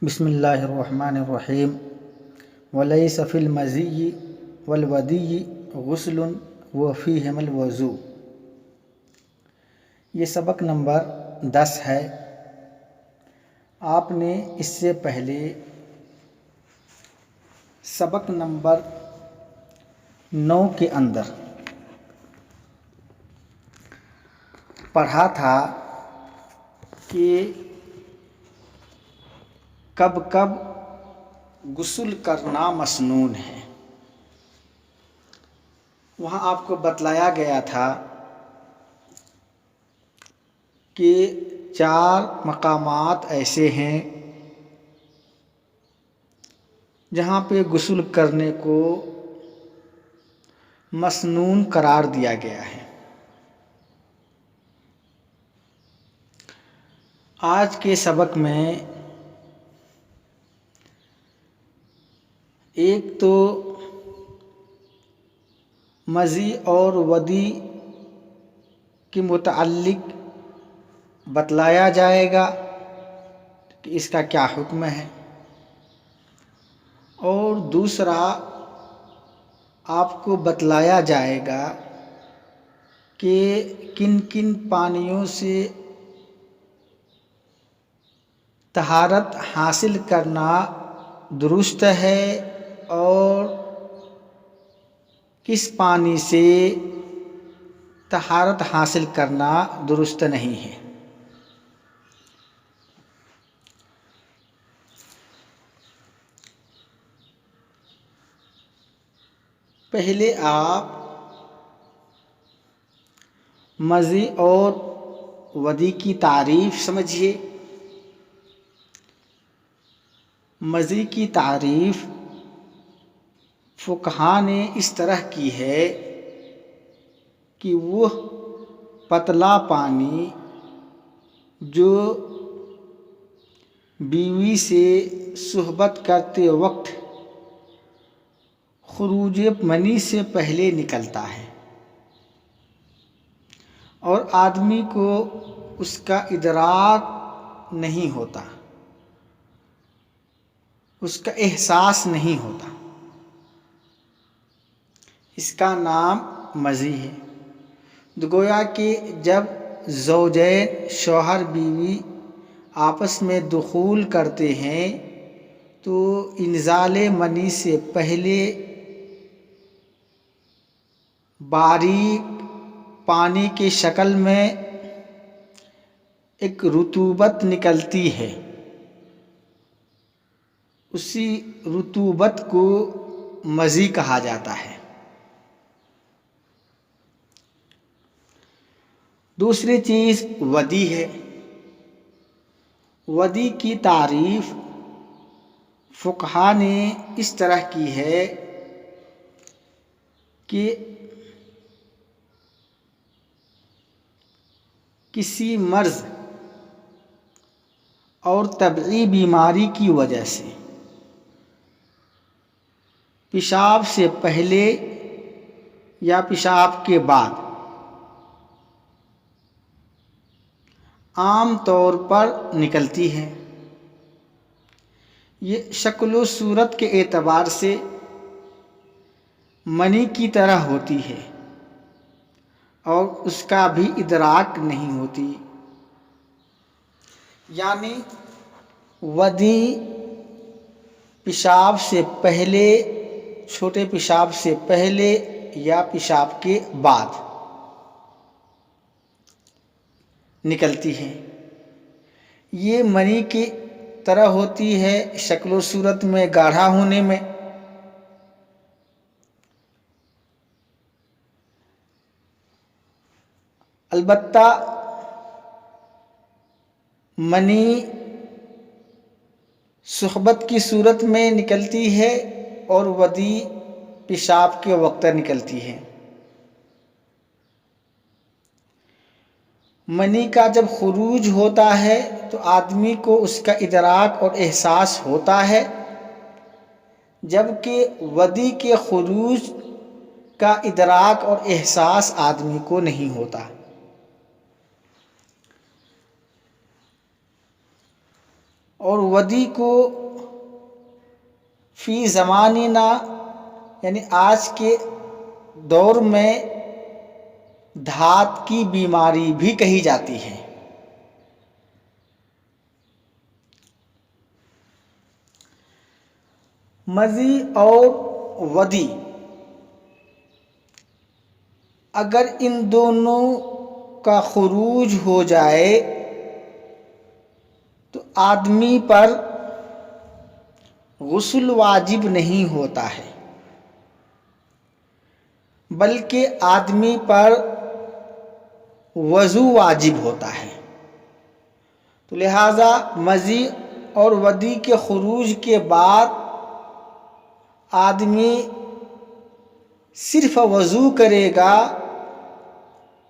بسم اللہ الرحمن الرحیم ولیس فی المزی والودی غسل وفیہما الوضوء۔ یہ سبق نمبر 10 ہے۔ آپ نے اس سے پہلے سبق نمبر 9 کے اندر پڑھا تھا کہ کب کب غسل کرنا مسنون ہے۔ وہاں آپ کو بتلایا گیا تھا کہ 4 مقامات ایسے ہیں جہاں پہ غسل کرنے کو مسنون قرار دیا گیا ہے۔ آج کے سبق میں ایک تو مزی اور ودی کے متعلق بتلایا جائے گا کہ اس کا کیا حکم ہے، اور دوسرا آپ کو بتلایا جائے گا کہ کن کن پانیوں سے طہارت حاصل کرنا درست ہے اور کس پانی سے طہارت حاصل کرنا درست نہیں ہے۔ پہلے آپ مزی اور ودی کی تعریف سمجھیے۔ مزی کی تعریف فقہا نے اس طرح کی ہے کہ وہ پتلا پانی جو بیوی سے صحبت کرتے وقت خروج منی سے پہلے نکلتا ہے اور آدمی کو اس کا ادراک نہیں ہوتا، اس کا احساس نہیں ہوتا، اس کا نام مزی ہے۔ گویا کہ جب زوجین شوہر بیوی آپس میں دخول کرتے ہیں تو انزال منی سے پہلے باریک پانی کی شکل میں ایک رطوبت نکلتی ہے، اسی رطوبت کو مزی کہا جاتا ہے۔ دوسری چیز ودی ہے۔ ودی کی تعریف فقہا نے اس طرح کی ہے کہ کسی مرض اور طبعی بیماری کی وجہ سے پیشاب سے پہلے یا پیشاب کے بعد عام طور پر نکلتی ہے۔ یہ شکل و صورت کے اعتبار سے منی کی طرح ہوتی ہے اور اس کا بھی ادراک نہیں ہوتی، یعنی ودی پیشاب سے پہلے، چھوٹے پیشاب سے پہلے یا پیشاب کے بعد نکلتی ہے۔ یہ منی کی طرح ہوتی ہے شکل و صورت میں، گاڑھا ہونے میں۔ البتہ منی صحبت کی صورت میں نکلتی ہے اور ودی پیشاب کے وقت نکلتی ہے۔ منی کا جب خروج ہوتا ہے تو آدمی کو اس کا ادراک اور احساس ہوتا ہے، جبکہ ودی کے خروج کا ادراک اور احساس آدمی کو نہیں ہوتا۔ اور ودی کو فی زماننا یعنی آج کے دور میں دھات کی بیماری بھی کہی جاتی ہے۔ مزی اور ودی اگر ان دونوں کا خروج ہو جائے تو آدمی پر غسل واجب نہیں ہوتا ہے، بلکہ آدمی پر وضو واجب ہوتا ہے۔ تو لہذا مزی اور ودی کے خروج کے بعد آدمی صرف وضو کرے گا،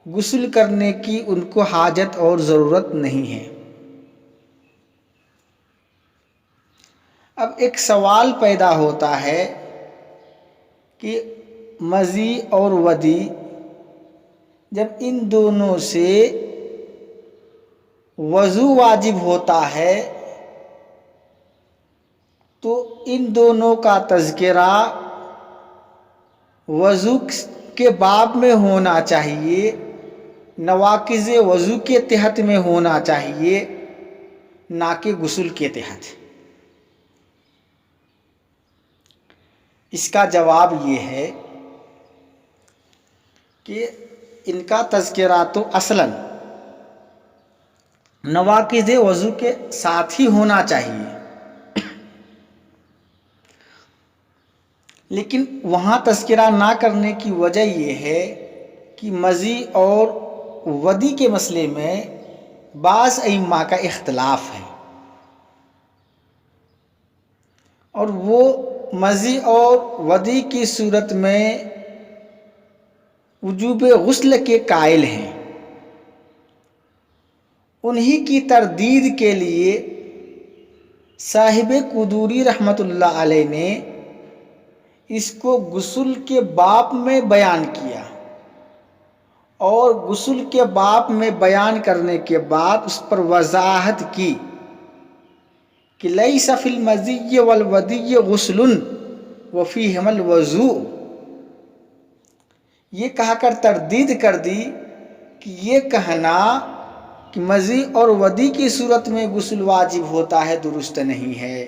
غسل کرنے کی ان کو حاجت اور ضرورت نہیں ہے۔ اب ایک سوال پیدا ہوتا ہے کہ مزی اور ودی جب ان دونوں سے وضو واجب ہوتا ہے تو ان دونوں کا تذکرہ وضو کے باب میں ہونا چاہیے، نواقض وضو کے تحت میں ہونا چاہیے، نہ کہ غسل کے تحت۔ اس کا جواب یہ ہے کہ ان کا تذکرہ تو اصلاً نواقض وضو کے ساتھ ہی ہونا چاہیے، لیکن وہاں تذکرہ نہ کرنے کی وجہ یہ ہے کہ مزی اور ودی کے مسئلے میں بعض ائمہ کا اختلاف ہے، اور وہ مزی اور ودی کی صورت میں وجوب غسل کے قائل ہیں۔ انہی کی تردید کے لیے صاحب قدوری رحمۃ اللہ علیہ نے اس کو غسل کے باب میں بیان کیا، اور غسل کے باب میں بیان کرنے کے بعد اس پر وضاحت کی کہ لیس فی المزی والودی غسل وفیہما الوضوء، یہ کہا کر تردید کر دی کہ یہ کہنا کہ مزی اور ودی کی صورت میں غسل واجب ہوتا ہے درست نہیں ہے۔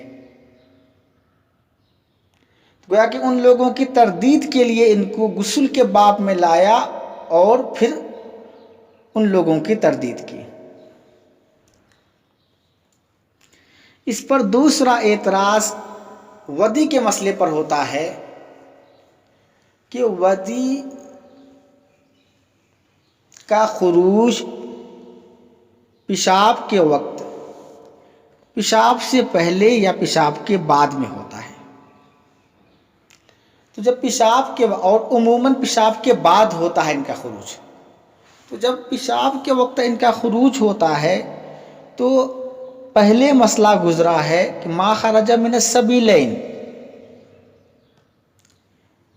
گویا کہ ان لوگوں کی تردید کے لیے ان کو غسل کے باب میں لایا اور پھر ان لوگوں کی تردید کی۔ اس پر دوسرا اعتراض ودی کے مسئلے پر ہوتا ہے کہ ودی کا خروج پیشاب کے وقت پیشاب سے پہلے یا پیشاب کے بعد میں ہوتا ہے۔ تو جب پیشاب کے اور عموماً پیشاب کے بعد ہوتا ہے ان کا خروج، تو جب پیشاب کے وقت ان کا خروج ہوتا ہے تو پہلے مسئلہ گزرا ہے کہ ما خرج من السبیلین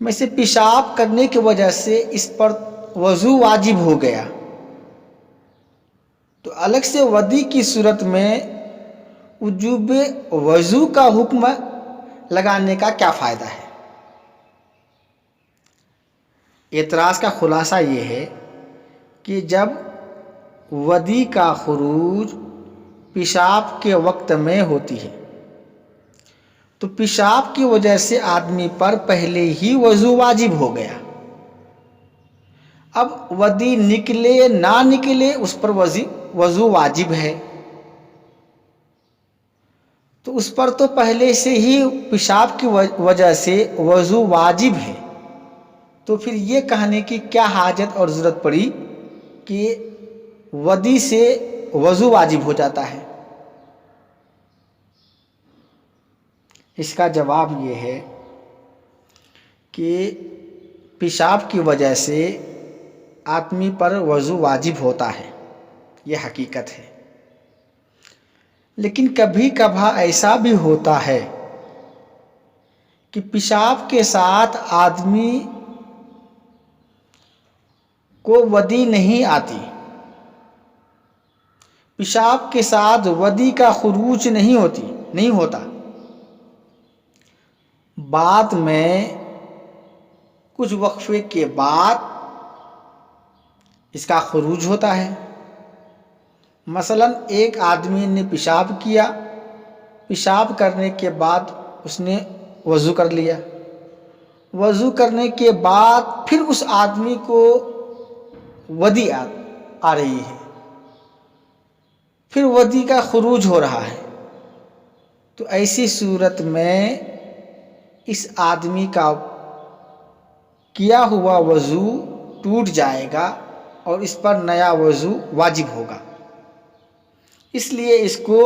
میں سے پیشاب کرنے کی وجہ سے اس پر وضو واجب ہو گیا، تو الگ سے ودی کی صورت میں وجوب وضو کا حکم لگانے کا کیا فائدہ ہے؟ اعتراض کا خلاصہ یہ ہے کہ جب ودی کا خروج پیشاب کے وقت میں ہوتی ہے تو پیشاب کی وجہ سے آدمی پر پہلے ہی وضو واجب ہو گیا، اب ودی نکلے نہ نکلے اس پر وضو واجب ہے، تو اس پر تو پہلے سے ہی پیشاب کی وجہ سے وضو واجب ہے، تو پھر یہ کہنے کی کیا حاجت اور ضرورت پڑی کہ ودی سے وضو واجب ہو جاتا ہے؟ اس کا جواب یہ ہے کہ پیشاب کی وجہ سے آدمی پر وضو واجب ہوتا ہے، یہ حقیقت ہے، لیکن کبھی کبھار ایسا بھی ہوتا ہے کہ پیشاب کے ساتھ آدمی کو ودی نہیں آتی، پیشاب کے ساتھ ودی کا خروج نہیں ہوتا، بعد میں کچھ وقفے کے بعد اس کا خروج ہوتا ہے۔ مثلا ایک آدمی نے پیشاب کیا، پیشاب کرنے کے بعد اس نے وضو کر لیا، وضو کرنے کے بعد پھر اس آدمی کو ودی آ رہی ہے، پھر ودی کا خروج ہو رہا ہے، تو ایسی صورت میں اس آدمی کا کیا ہوا وضو ٹوٹ جائے گا اور اس پر نیا وضو واجب ہوگا۔ اس لیے اس کو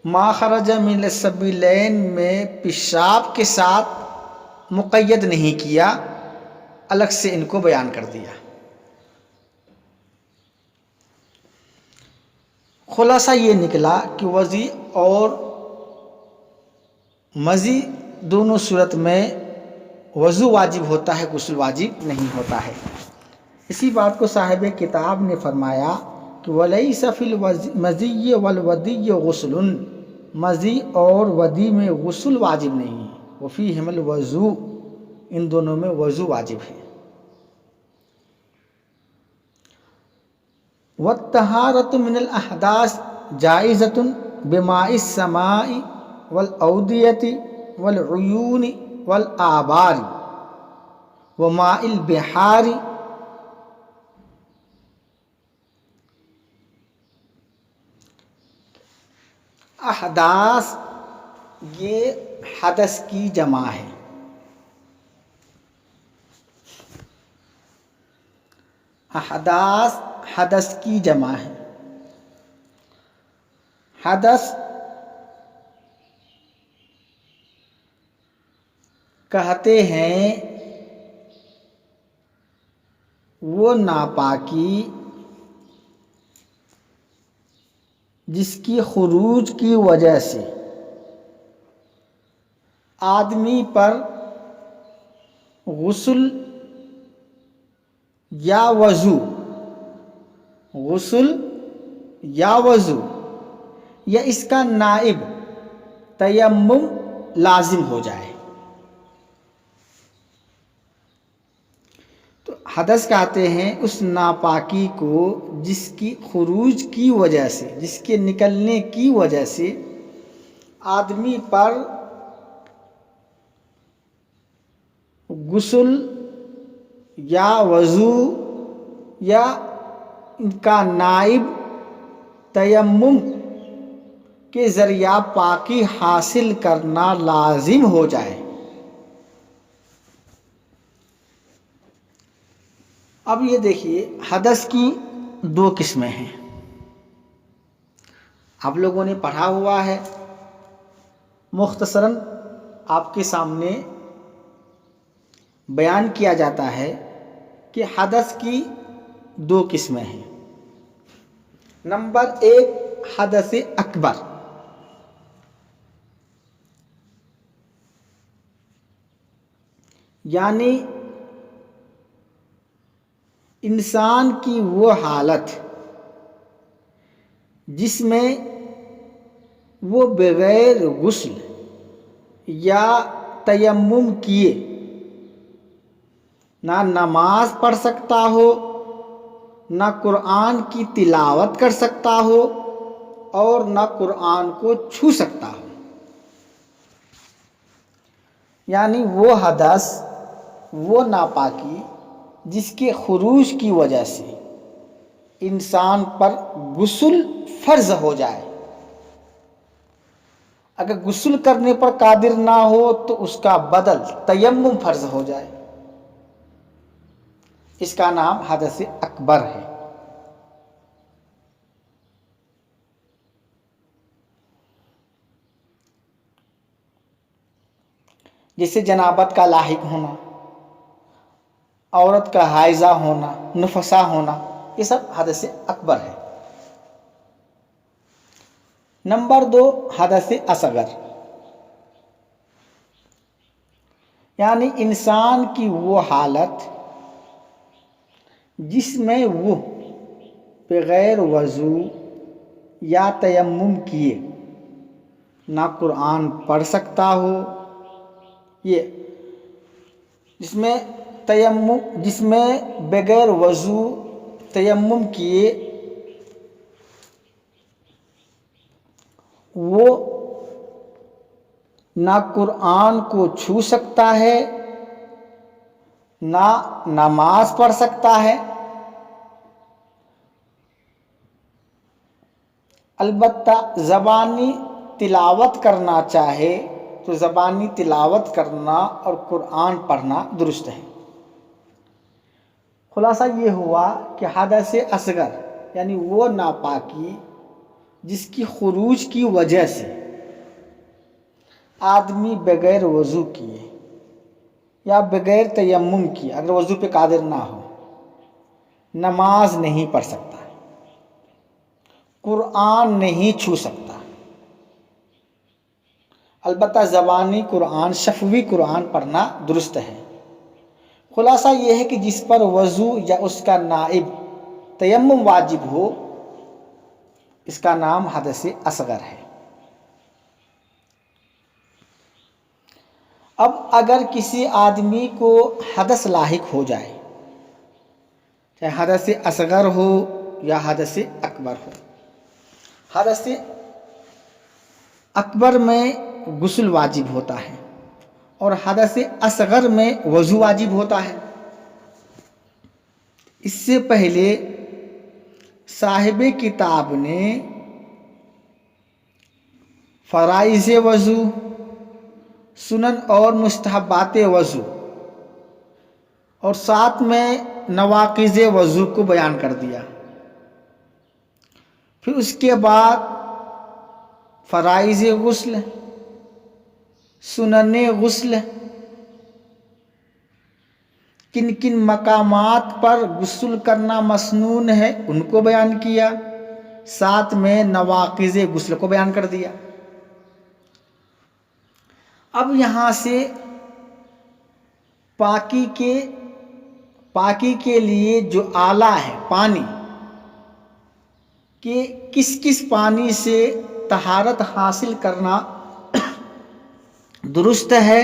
ما خرج من السبیلین میں پیشاب کے ساتھ مقید نہیں کیا، الگ سے ان کو بیان کر دیا۔ خلاصہ یہ نکلا کہ وضی اور مزی دونوں صورت میں وضو واجب ہوتا ہے، غسل واجب نہیں ہوتا ہے۔ اسی بات کو صاحب کتاب نے فرمایا کہ وَلَيْسَ فِي الْمَزِيِّ وَالْوَدِيِّ غُسْلٌ، مزی اور ودی میں غسل واجب نہیں ہے، وَفِيهِمَا الْوُضُوءُ، ان دونوں میں وضو واجب ہے۔ وَالطَّهَارَةُ مِنَ الْأَحْدَاثِ جَائِزَةٌ بِمَاءِ السَّمَاءِ وَالْأَوْدِيَةِ وَالْعُيُونِ وَالْآبَارِ وَمَاءِ الْبِحَارِ۔ احداث یہ حدث کی جمع ہے، احداث حدث کی جمع ہے۔ حدث کہتے ہیں وہ ناپاکی جس کی خروج کی وجہ سے آدمی پر غسل یا وضو یا اس کا نائب تیمم لازم ہو جائے، تو حدث کہتے ہیں اس ناپاکی کو جس کی خروج کی وجہ سے، جس کے نکلنے کی وجہ سے آدمی پر غسل یا وضو یا ان کا نائب تیمم کے ذریعہ پاکی حاصل کرنا لازم ہو جائے۔ اب یہ دیکھیے حدث کی دو قسمیں ہیں، آپ لوگوں نے پڑھا ہوا ہے، مختصراً آپ کے سامنے بیان کیا جاتا ہے کہ حدث کی دو قسمیں ہیں۔ نمبر ایک حدث اکبر، یعنی انسان کی وہ حالت جس میں وہ بغیر غسل یا تیمم کیے نہ نماز پڑھ سکتا ہو، نہ قرآن کی تلاوت کر سکتا ہو اور نہ قرآن کو چھو سکتا ہو، یعنی وہ حدث، وہ ناپاکی جس کے خروج کی وجہ سے انسان پر غسل فرض ہو جائے۔ اگر غسل کرنے پر قادر نہ ہو تو اس کا بدل تیمم فرض ہو جائے، اس کا نام حدث اکبر ہے۔ جیسے جنابت کا لاحق ہونا، عورت کا حائضہ ہونا، نفسا ہونا، یہ سب حدث اکبر ہے۔ نمبر دو حدث اصغر، یعنی انسان کی وہ حالت جس میں وہ بغیر وضو یا تیمم کیے نہ قرآن پڑھ سکتا ہو، یہ جس میں بغیر وضو تیمم کیے وہ نہ قرآن کو چھو سکتا ہے نہ نماز پڑھ سکتا ہے۔ البتہ زبانی تلاوت کرنا چاہے تو زبانی تلاوت کرنا اور قرآن پڑھنا درست ہے۔ خلاصہ یہ ہوا کہ حدث اصغر یعنی وہ ناپاکی جس کی خروج کی وجہ سے آدمی بغیر وضو کیے یا بغیر تیمم کیے اگر وضو پہ قادر نہ ہو نماز نہیں پڑھ سکتا، قرآن نہیں چھو سکتا۔ البتہ زبانی قرآن شفوی قرآن پڑھنا درست ہے۔ خلاصہ یہ ہے کہ جس پر وضو یا اس کا نائب تیمم واجب ہو اس کا نام حدث اصغر ہے۔ اب اگر کسی آدمی کو حدث لاحق ہو جائے، چاہے حدث اصغر ہو یا حدث اکبر ہو، حدث اکبر میں غسل واجب ہوتا ہے اور حدث اصغر میں وضو واجب ہوتا ہے۔ اس سے پہلے صاحب کتاب نے فرائض وضو، سنن اور مستحبات وضو اور ساتھ میں نواقض وضو کو بیان کر دیا۔ پھر اس کے بعد فرائض غسل، سنن غسل، کن کن مقامات پر غسل کرنا مسنون ہے ان کو بیان کیا، ساتھ میں نواقض غسل کو بیان کر دیا۔ اب یہاں سے پاکی کے لیے جو آلہ ہے پانی، کہ کس کس پانی سے طہارت حاصل کرنا درست ہے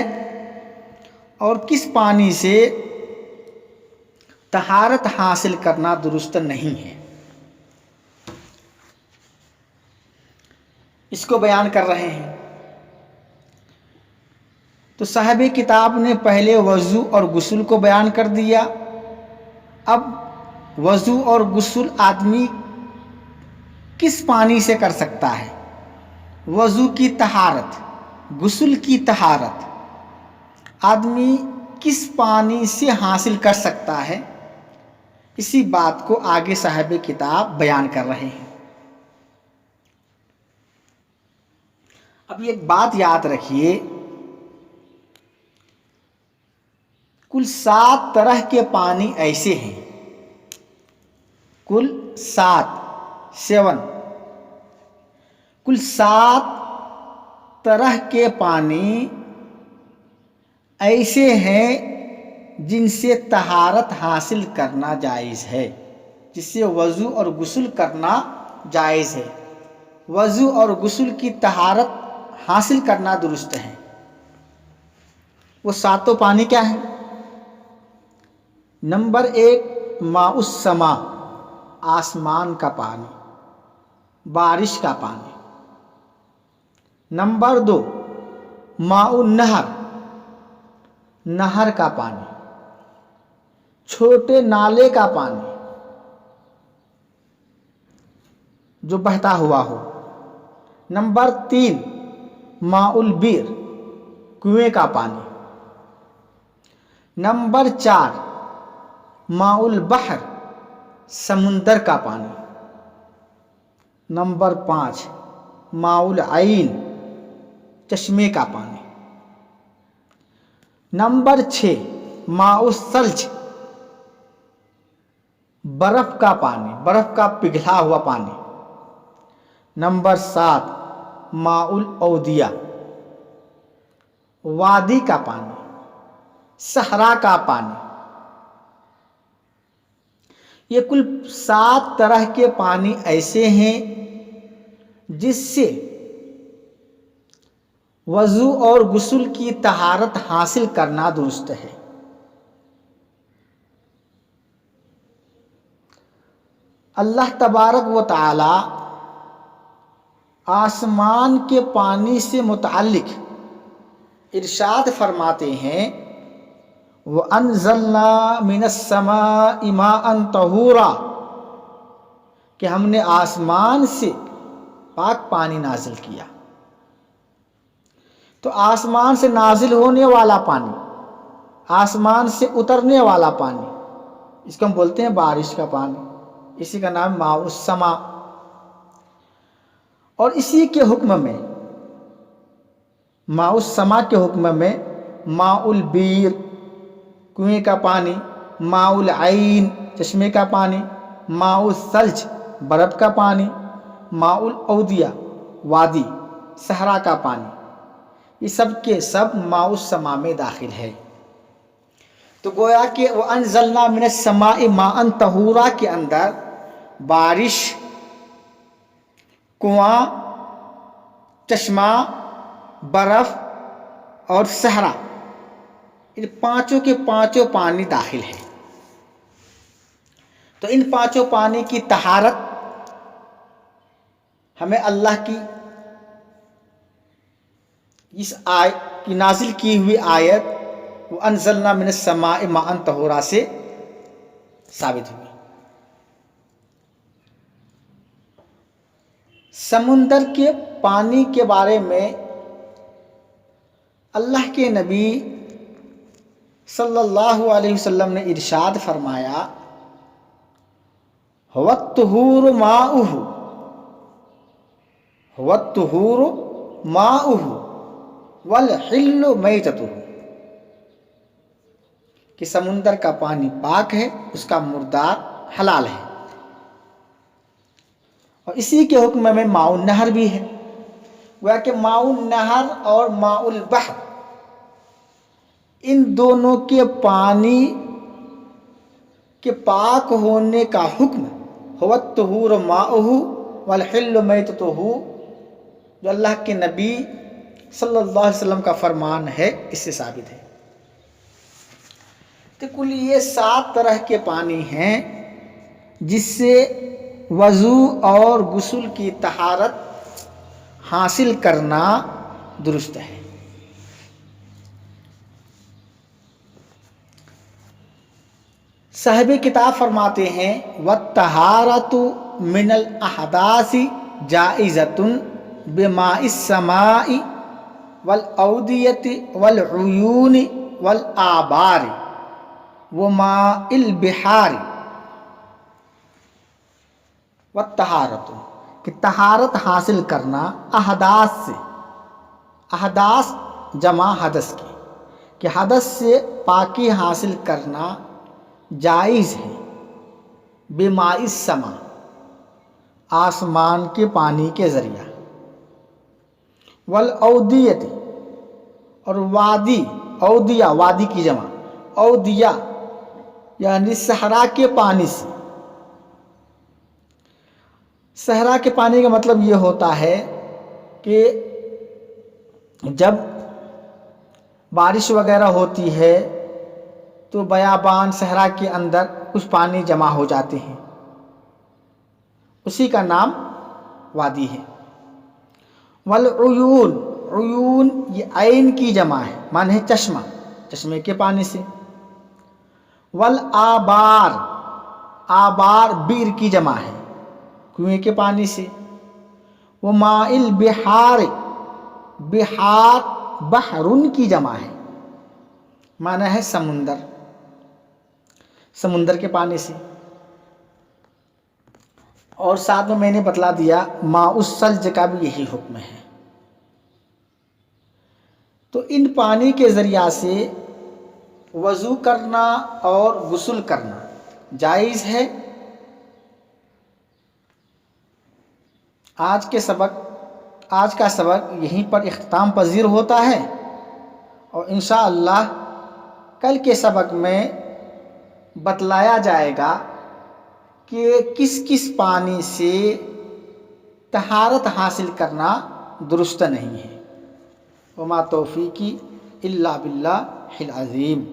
اور کس پانی سے طہارت حاصل کرنا درست نہیں ہے، اس کو بیان کر رہے ہیں۔ تو صاحب کتاب نے پہلے وضو اور غسل کو بیان کر دیا۔ اب وضو اور غسل آدمی کس پانی سے کر سکتا ہے، وضو کی طہارت، غسل کی طہارت آدمی کس پانی سے حاصل کر سکتا ہے، اسی بات کو آگے صاحب کتاب بیان کر رہے ہیں۔ اب ایک بات یاد رکھیے، کل 7 طرح کے پانی ایسے ہیں، کل 7 طرح کے پانی ایسے ہیں جن سے طہارت حاصل کرنا جائز ہے، جس سے وضو اور غسل کرنا جائز ہے، وضو اور غسل کی طہارت حاصل کرنا درست ہے۔ وہ 7 پانی کیا ہیں؟ نمبر 1 ماء السماء، آسمان کا پانی، بارش کا پانی۔ نمبر 2 ماء النہر، نہر کا پانی، چھوٹے نالے کا پانی جو بہتا ہوا ہو۔ نمبر 3 ماء البئر، کنویں کا پانی۔ نمبر 4 ماء البحر، سمندر کا پانی۔ نمبر 5 ماء العین، چشمے کا پانی۔ نمبر 6 ماء الثلج، برف کا پانی، برف کا پگھلا ہوا پانی۔ نمبر 7 ماء الاودیہ، وادی کا پانی، صحرا کا پانی۔ یہ کل 7 طرح کے پانی ایسے ہیں جس سے وضو اور غسل کی طہارت حاصل کرنا درست ہے۔ اللہ تبارک و تعالی آسمان کے پانی سے متعلق ارشاد فرماتے ہیں وَأَنزَلْنَا مِنَ السَّمَاءِ مَاءً طَهُورًا، کہ ہم نے آسمان سے پاک پانی نازل کیا۔ تو آسمان سے نازل ہونے والا پانی، آسمان سے اترنے والا پانی، اس کو ہم بولتے ہیں بارش کا پانی، اسی کا نام ماء السما۔ اور اسی کے حکم میں، ماء السما کے حکم میں، ماء البیر کنویں کا پانی، ماء العین چشمے کا پانی، ماء الثلج برف کا پانی، ماء الاودیہ وادی صحرا کا پانی، یہ سب کے سب ماء السما میں داخل ہے۔ تو گویا کہ وَأَنزَلْنَا مِنَ السَّمَاءِ مَاءً طَهُورًا کے اندر بارش، کنواں، چشمہ، برف اور صحرا، ان پانچوں کے پانچوں پانی داخل ہے۔ تو ان پانچوں پانی کی طہارت ہمیں اللہ کی اس کی نازل کی ہوئی آیت وَأَنزَلْنَا مِنَ السَّمَاءِ مَاءً طَهُورًا سے ثابت ہوئی۔ سمندر کے پانی کے بارے میں اللہ کے نبی صلی اللہ علیہ وسلم نے ارشاد فرمایا هُوَ الطُّهُورُ مَاؤُهُ، هُوَ الطُّهُورُ مَاؤُهُ وَالْحِلُّ مَيْتَتُهُ، کہ سمندر کا پانی پاک ہے، اس کا مردار حلال ہے۔ اور اسی کے حکم میں ماء النہر بھی ہے، گویا کہ ماء النہر اور ماء البحر، ان دونوں کے پانی کے پاک ہونے کا حکم هُوَ الطُّهُورُ مَاؤُهُ وَالْحِلُّ مَيْتَتُهُ، جو اللہ کے نبی صلی اللہ علیہ وسلم کا فرمان ہے، اس سے ثابت ہے۔ تو کل یہ 7 طرح کے پانی ہیں جس سے وضو اور غسل کی طہارت حاصل کرنا درست ہے۔ صاحب کتاب فرماتے ہیں وَالطَّہَارَةُ مِنَ الْأَحْدَاثِ جَائِزَةٌ بِمَاءِ السَّمَاءِ وَالْأَوْدِيَةِ وَالْعُيُونِ وَالْآبَارِ وَمَاءِ الْبِحَارِ۔ وَالطَّہَارَةُ، کہ طہارت حاصل کرنا احداث سے، احداث جمع حدث کی، کہ حدث سے پاکی حاصل کرنا جائز ہے، بماء السما، آسمان کے پانی کے ذریعہ، والاودیت، اور وادی، اودیہ وادی کی جمع، اودیہ یعنی صحرا کے پانی سے۔ صحرا کے پانی کا مطلب یہ ہوتا ہے کہ جب بارش وغیرہ ہوتی ہے تو بیابان صحرا کے اندر کچھ پانی جمع ہو جاتے ہیں، اسی کا نام وادی ہے۔ والعیون، عیون یہ عین کی جمع ہے، معنی ہے چشمہ، چشمے کے پانی سے۔ والآبار، آبار بیر کی جمع ہے، کنویں کے پانی سے۔ وماء البحار، بحار بحرن کی جمع ہے، معنی ہے سمندر، سمندر کے پانی سے۔ اور ساتھ میں نے بتلا دیا ماء الثلج کا بھی یہی حکم ہے۔ تو ان پانی کے ذریعہ سے وضو کرنا اور غسل کرنا جائز ہے۔ آج کا سبق یہیں پر اختتام پذیر ہوتا ہے، اور انشاءاللہ کل کے سبق میں بتلایا جائے گا کہ کس کس پانی سے طہارت حاصل کرنا درست نہیں ہے۔ وما توفیقی الا باللہ العظیم۔